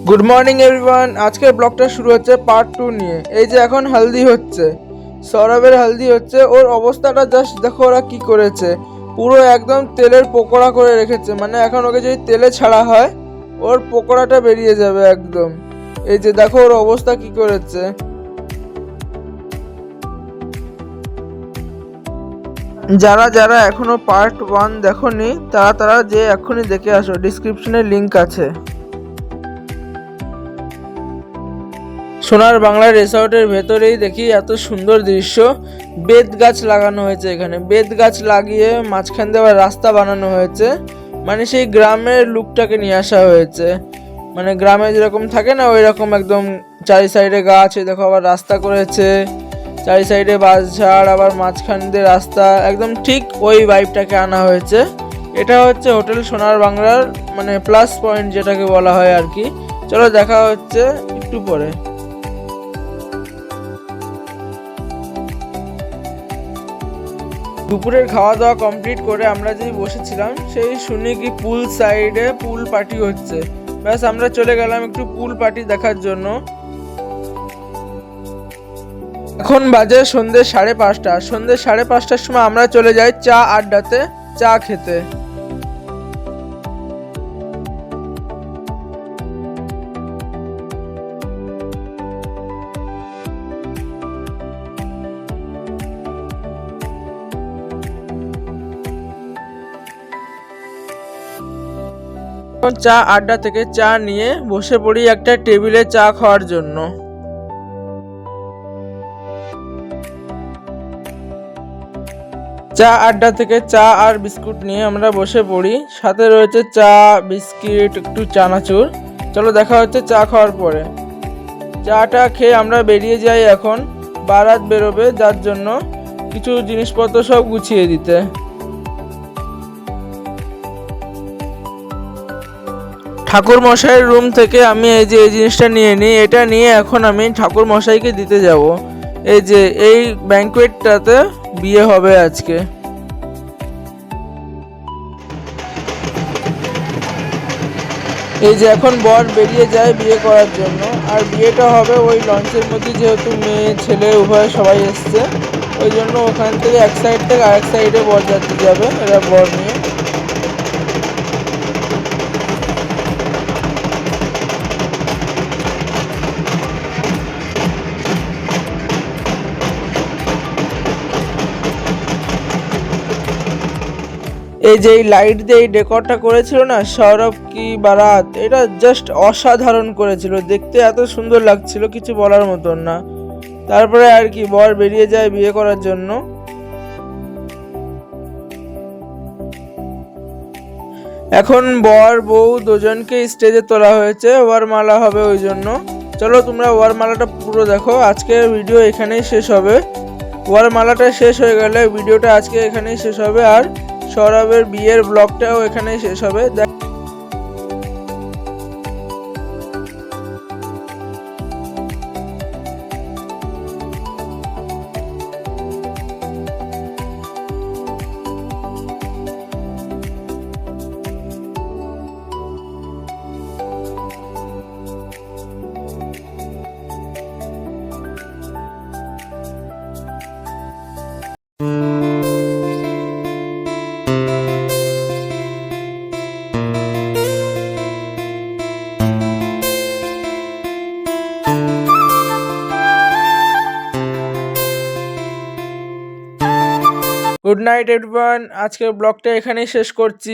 Good morning everyone. আজকের ব্লগটা শুরু হচ্ছে পার্ট 2 নিয়ে। এই যে এখন হালদি হচ্ছে, সৌরভের হালদি হচ্ছে। ওর অবস্থাটা জাস্ট দেখো ওরা কি করেছে, পুরো একদম তেলের পকোড়া করে রেখেছে। মানে এখন ওকে যদি তেলে ছাড়া হয় ওর পকোড়াটা বেরিয়ে যাবে একদম। এই যে দেখো ওর অবস্থা কি করেছে। যারা যারা এখনো পার্ট 1 দেখোনি তারা যে এখনই দেখে আসো, ডিসক্রিপশনে লিংক আছে। সোনার বাংলা রিসর্টের ভেতরেই দেখি এত সুন্দর দৃশ্য। বেত গাছ লাগানো হয়েছে এখানে, বেত গাছ লাগিয়ে মাঝখান দিয়ে আবার রাস্তা বানানো হয়েছে। মানে সেই গ্রামের লুকটাকে নিয়ে আসা হয়েছে। মানে গ্রামে যেরকম থাকে না ওই রকম একদম চারি সাইডে গাছ, দেখো আবার রাস্তা করেছে, চারি সাইডে বাঁশঝাড়, আবার মাঝখান দিয়ে রাস্তা, একদম ঠিক ওই ভাইবটাকে আনা হয়েছে। এটা হচ্ছে হোটেল সোনার বাংলার মানে প্লাস পয়েন্ট যেটাকে বলা হয় আর কি। চলো দেখা হচ্ছে একটু পরে। দুপুরের খাওয়া দাওয়া কমপ্লিট করে আমরা যেই বসেছিলাম সেই শুনি কি পুল সাইডে পুল পার্টি হচ্ছে। ব্যাস আমরা চলে গেলাম একটু পুল পার্টি দেখার জন্য। এখন বাজে সন্ধ্যে 5:30। সন্ধ্যে 5:30টার সময় আমরা চলে যাই চা আড্ডাতে চা খেতে। চা আড্ডা থেকে চা নিয়ে বসে পড়ি একটা টেবিলে চা খাওয়ার জন্য। চা আড্ডা থেকে চা আর বিস্কুট নিয়ে আমরা বসে পড়ি, সাথে রয়েছে চা, বিস্কিট, একটু চানাচুর। চলো দেখা হচ্ছে চা খাওয়ার পরে। চাটা খেয়ে আমরা বেরিয়ে যাই। এখন বারাত বেরোবে, যার জন্য কিছু জিনিসপত্র সব গুছিয়ে দিতে। ঠাকুর মশাইয়ের রুম থেকে আমি এই যে এই জিনিসটা নিয়ে নিই। এটা নিয়ে এখন আমি ঠাকুর মশাইকে দিতে যাব। এই যে এই ব্যাঙ্কুয়েটটাতে বিয়ে হবে আজকে। এই যে এখন বর বেরিয়ে যায় বিয়ে করার জন্য। আর বিয়েটা হবে ওই লঞ্চের মধ্যে, যেহেতু মেয়ে ছেলে উভয় সবাই এসছে, ওই জন্য ওখান থেকে এক সাইড থেকে আরেক সাইডে বরযাত্রী যাবে এরা বর নিয়ে। এই যে এই লাইট দিয়ে এই ডেকোরটা করেছিল না সৌরভ কি বারাত, এটা জাস্ট অসাধারণ করেছিল, দেখতে এত সুন্দর লাগছিল কিছু বলার মতন না। তারপরে আর কি বর বেরিয়ে যায় বিয়ে করার জন্য। এখন বর বউ দুজনকে স্টেজে তোলা হয়েছে, ওয়ারমালা হবে ওই জন্য। চলো তোমরা ওয়ারমালাটা পুরো দেখো। আজকের ভিডিও এখানেই শেষ হবে। ওয়ারমালাটা শেষ হয়ে গেলে ভিডিওটা আজকে এখানেই শেষ হবে, আর সৌরভের বিয়ের ব্লগটাও এখানেই শেষ হবে। Good night everyone. আজকের ব্লগটা এখানেই শেষ করছি।